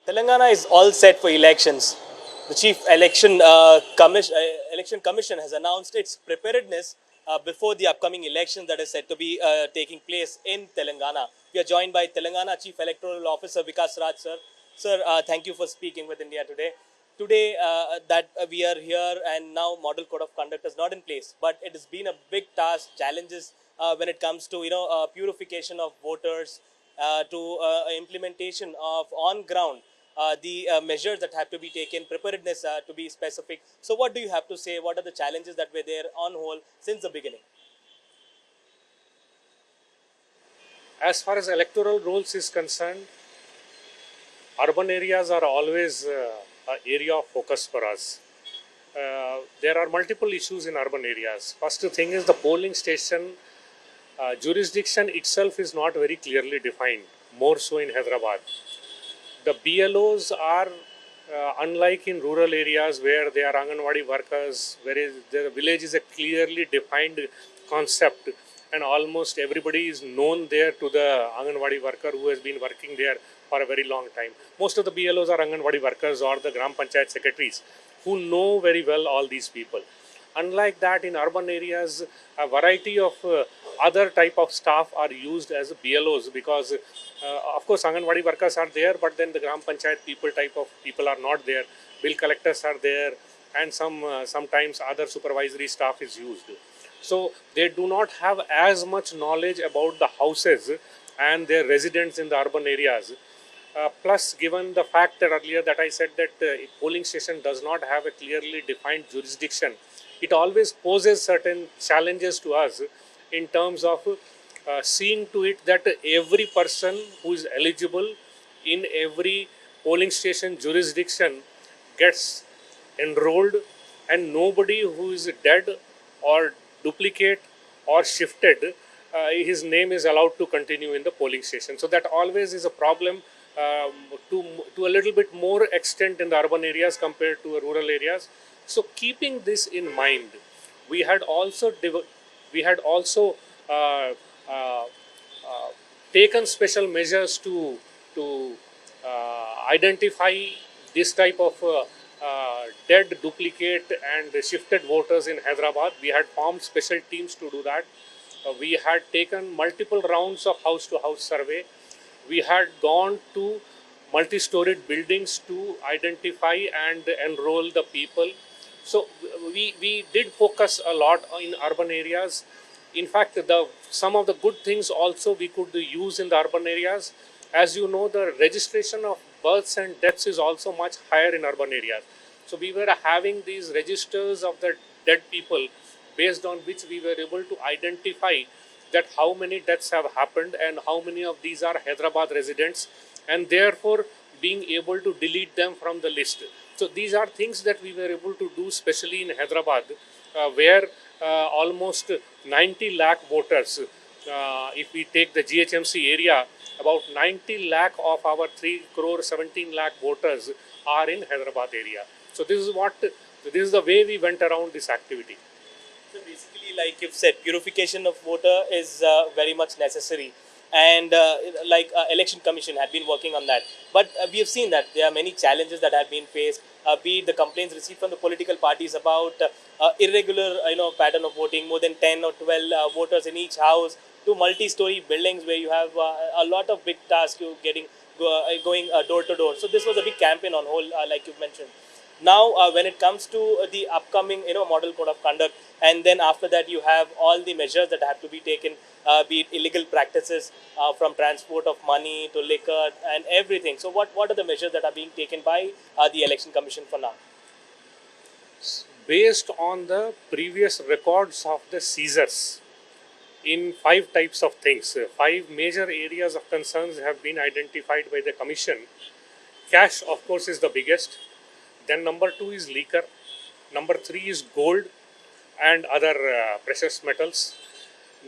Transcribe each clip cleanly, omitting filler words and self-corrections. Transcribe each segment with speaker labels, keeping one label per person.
Speaker 1: Telangana is all set for elections. The Chief Election Commission has announced its preparedness before the upcoming election that is set to be taking place in Telangana. We are joined by Telangana Chief Electoral Officer Vikas Raj, sir. Sir, thank you for speaking with India today. Today, that we are here and now model code of conduct is not in place, but it has been a big task, challenges when it comes to purification of voters, to implementation of on ground the measures that have to be taken, preparedness to be specific. So, what do you have to say? What are the challenges that were there on whole since the beginning?
Speaker 2: As far as electoral rolls is concerned, urban areas are always an area of focus for us. There are multiple issues in urban areas. First thing is the polling station jurisdiction itself is not very clearly defined, more so in Hyderabad. The BLOs are unlike in rural areas where they are Anganwadi workers, whereas the village is a clearly defined concept and almost everybody is known there to the Anganwadi worker who has been working there for a very long time. Most of the BLOs are Anganwadi workers or the Gram Panchayat secretaries who know very well all these people. Unlike that, in urban areas, a variety of other type of staff are used as BLOs because, of course, Anganwadi workers are there, but then the Gram Panchayat people type of people are not there. Bill collectors are there, and sometimes other supervisory staff is used. So they do not have as much knowledge about the houses and their residents in the urban areas. Plus, given the fact that earlier that I said that a polling station does not have a clearly defined jurisdiction, it always poses certain challenges to us in terms of seeing to it that every person who is eligible in every polling station jurisdiction gets enrolled and nobody who is dead or duplicate or shifted, his name is allowed to continue in the polling station. So that always is a problem to a little bit more extent in the urban areas compared to rural areas. So keeping this in mind, we had also uh, uh, taken special measures to identify this type of dead, duplicate, and shifted voters in Hyderabad. We had formed special teams to do that. We had taken multiple rounds of house-to-house survey. We had gone to multi-storied buildings to identify and enroll the people. So we did focus a lot in urban areas. In fact, some of the good things also we could use in the urban areas. As you know, the registration of births and deaths is also much higher in urban areas. So we were having these registers of the dead people based on which we were able to identify that how many deaths have happened and how many of these are Hyderabad residents, and therefore being able to delete them from the list. So these are things that we were able to do, especially in Hyderabad, where almost 90 lakh voters, if we take the GHMC area, about 90 lakh of our 3 crore 17 lakh voters are in Hyderabad area. So this is the way we went around this activity.
Speaker 1: So basically, like you've said, purification of voter is very much necessary, and election commission had been working on that. But we have seen that there are many challenges that have been faced. Be it the complaints received from the political parties about irregular, pattern of voting, more than 10 or 12 voters in each house, to multi-story buildings where you have a lot of big tasks you going door to door. So this was a big campaign on whole, like you mentioned. Now, when it comes to the upcoming, model code of conduct, and then after that you have all the measures that have to be taken, be it illegal practices from transport of money to liquor and everything. So, what are the measures that are being taken by the election commission for now?
Speaker 2: Based on the previous records of the seizures in 5 types of things, 5 major areas of concerns have been identified by the commission. Cash, of course, is the biggest. Then number 2 is liquor. Number 3 is gold and other precious metals.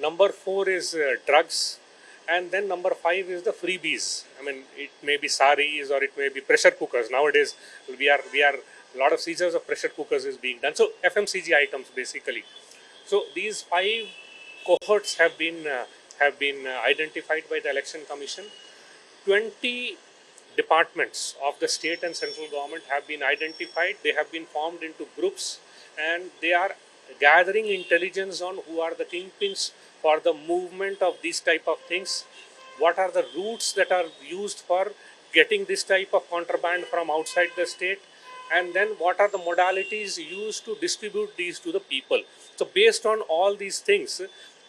Speaker 2: Number 4 is drugs. And then number 5 is the freebies. I mean, it may be saris or it may be pressure cookers. Nowadays, we are a lot of seizures of pressure cookers is being done. So FMCG items basically. So these 5 cohorts have been identified by the election commission. 20 departments of the state and central government have been identified. They have been formed into groups, and they are gathering intelligence on who are the kingpins for the movement of these type of things, what are the routes that are used for getting this type of contraband from outside the state, and then what are the modalities used to distribute these to the people. So based on all these things,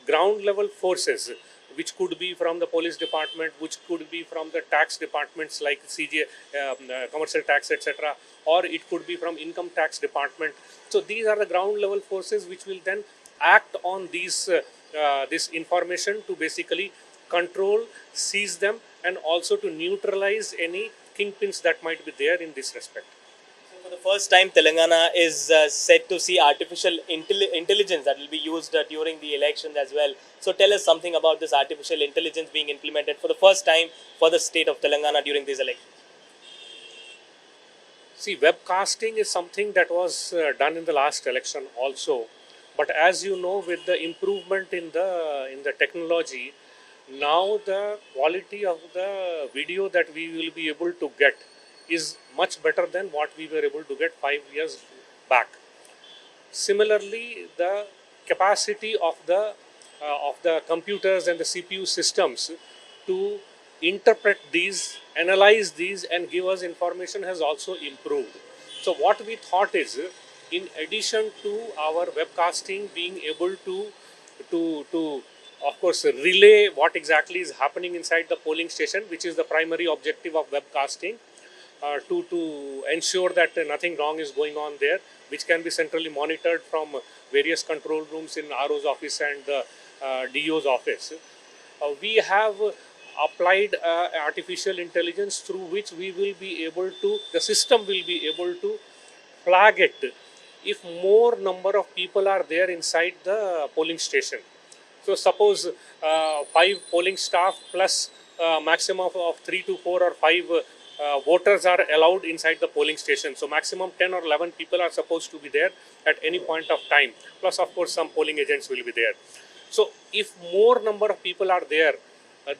Speaker 2: ground level forces, which could be from the police department, which could be from the tax departments like CG, commercial tax, etc., or it could be from income tax department. So these are the ground level forces which will then act on these this information to basically control, seize them, and also to neutralize any kingpins that might be there in this respect.
Speaker 1: For the first time, Telangana is set to see artificial intelligence that will be used during the elections as well. So tell us something about this artificial intelligence being implemented for the first time for the state of Telangana during these elections.
Speaker 2: See, webcasting is something that was done in the last election also, but as you know, with the improvement in the technology, now the quality of the video that we will be able to get is much better than what we were able to get 5 years back. Similarly, the capacity of the computers and the CPU systems to interpret these, analyze these, and give us information has also improved. So what we thought is, in addition to our webcasting being able to of course relay what exactly is happening inside the polling station, which is the primary objective of webcasting, to ensure that nothing wrong is going on there, which can be centrally monitored from various control rooms in RO's office and the DO's office. We have applied artificial intelligence through which we will be able to, the system will be able to flag it if more number of people are there inside the polling station. So suppose 5 polling staff plus maximum of 3 to 4 or 5 voters are allowed inside the polling station. So maximum 10 or 11 people are supposed to be there at any point of time. Plus of course some polling agents will be there. So if more number of people are there,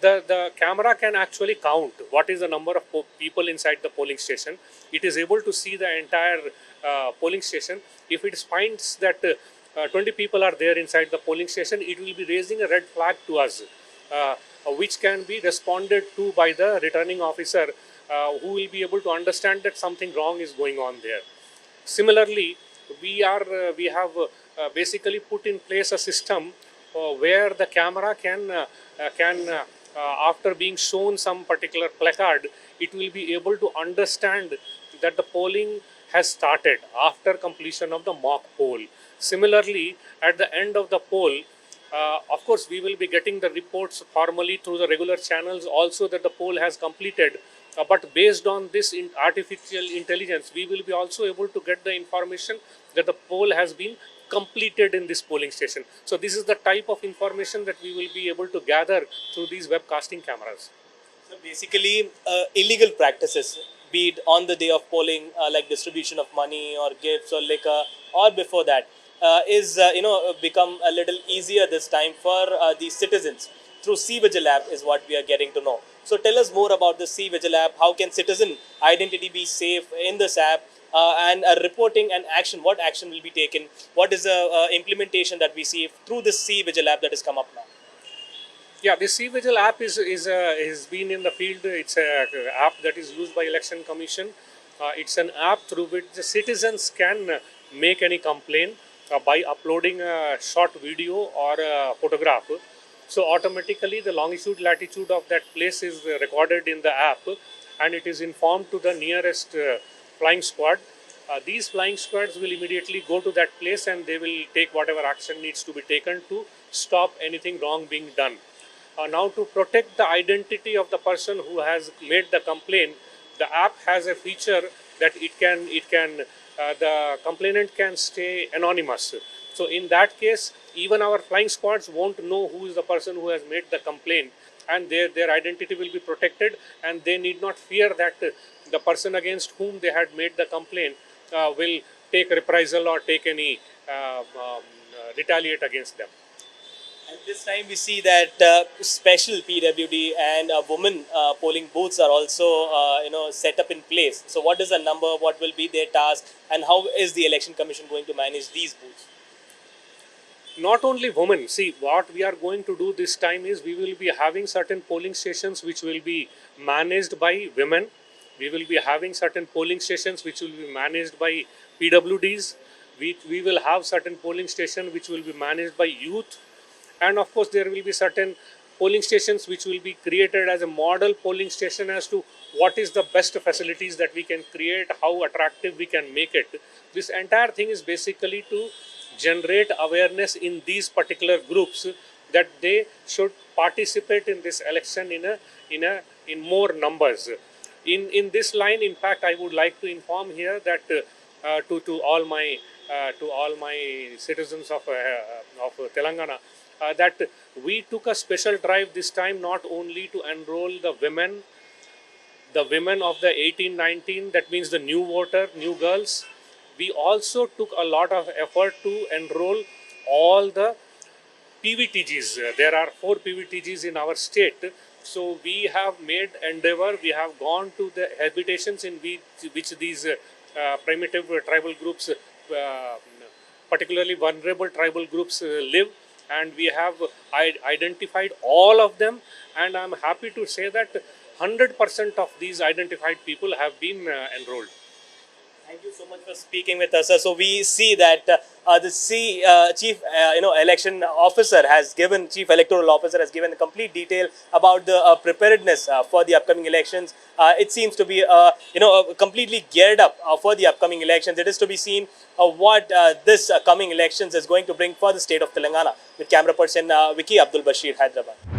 Speaker 2: the camera can actually count what is the number of people inside the polling station. It is able to see the entire polling station. If it finds that 20 people are there inside the polling station, it will be raising a red flag to us, which can be responded to by the returning officer, who will be able to understand that something wrong is going on there. Similarly, we have basically put in place a system where the camera can after being shown some particular placard, it will be able to understand that the polling has started after completion of the mock poll. Similarly, at the end of the poll, of course, we will be getting the reports formally through the regular channels also that the poll has completed. But based on this artificial intelligence, we will be also able to get the information that the poll has been completed in this polling station. So this is the type of information that we will be able to gather through these webcasting cameras.
Speaker 1: So basically, illegal practices, be it on the day of polling, like distribution of money or gifts or liquor, or before that, is become a little easier this time for the citizens through C-Vigil app is what we are getting to know. So tell us more about the C-Vigil app. How can citizen identity be safe in this app? And reporting and action, what action will be taken? What is the implementation that we see through this C-Vigil app that has come up now?
Speaker 2: Yeah, the C-Vigil app has been in the field. It's an app that is used by Election Commission. It's an app through which the citizens can make any complaint by uploading a short video or a photograph. So automatically the longitude, latitude of that place is recorded in the app, and it is informed to the nearest flying squad. These flying squads will immediately go to that place and they will take whatever action needs to be taken to stop anything wrong being done. Now, to protect the identity of the person who has made the complaint, the app has a feature that the complainant can stay anonymous. So in that case, even our flying squads won't know who is the person who has made the complaint, and their identity will be protected, and they need not fear that the person against whom they had made the complaint will take reprisal or take any retaliate against them.
Speaker 1: And this time we see that special PWD and women polling booths are also set up in place. So what is the number? What will be their task? And how is the Election Commission going to manage these booths?
Speaker 2: Not only women, see what we are going to do this time is we will be having certain polling stations which will be managed by women. We will be having certain polling stations which will be managed by PWDs. We will have certain polling stations which will be managed by youth, and of course there will be certain polling stations which will be created as a model polling station as to what is the best facilities that we can create, how attractive we can make it. This entire thing is basically to generate awareness in these particular groups that they should participate in this election in more numbers. In this line, in fact, I would like to inform here that to all my citizens of Telangana, that we took a special drive this time, not only to enroll the women of the 18-19, that means the new voter, new girls. We also took a lot of effort to enroll all the PVTGs. There are 4 PVTGs in our state. So we have made endeavor, we have gone to the habitations in which these primitive tribal groups, particularly vulnerable tribal groups live, and we have identified all of them, and I'm happy to say that 100% of these identified people have been enrolled.
Speaker 1: Thank you so much for speaking with us, sir. So we see that the chief, election officer has given, chief electoral officer has given a complete detail about the preparedness for the upcoming elections. It seems to be, completely geared up for the upcoming elections. It is to be seen what this coming elections is going to bring for the state of Telangana. With camera person Vicky Abdul Bashir, Hyderabad.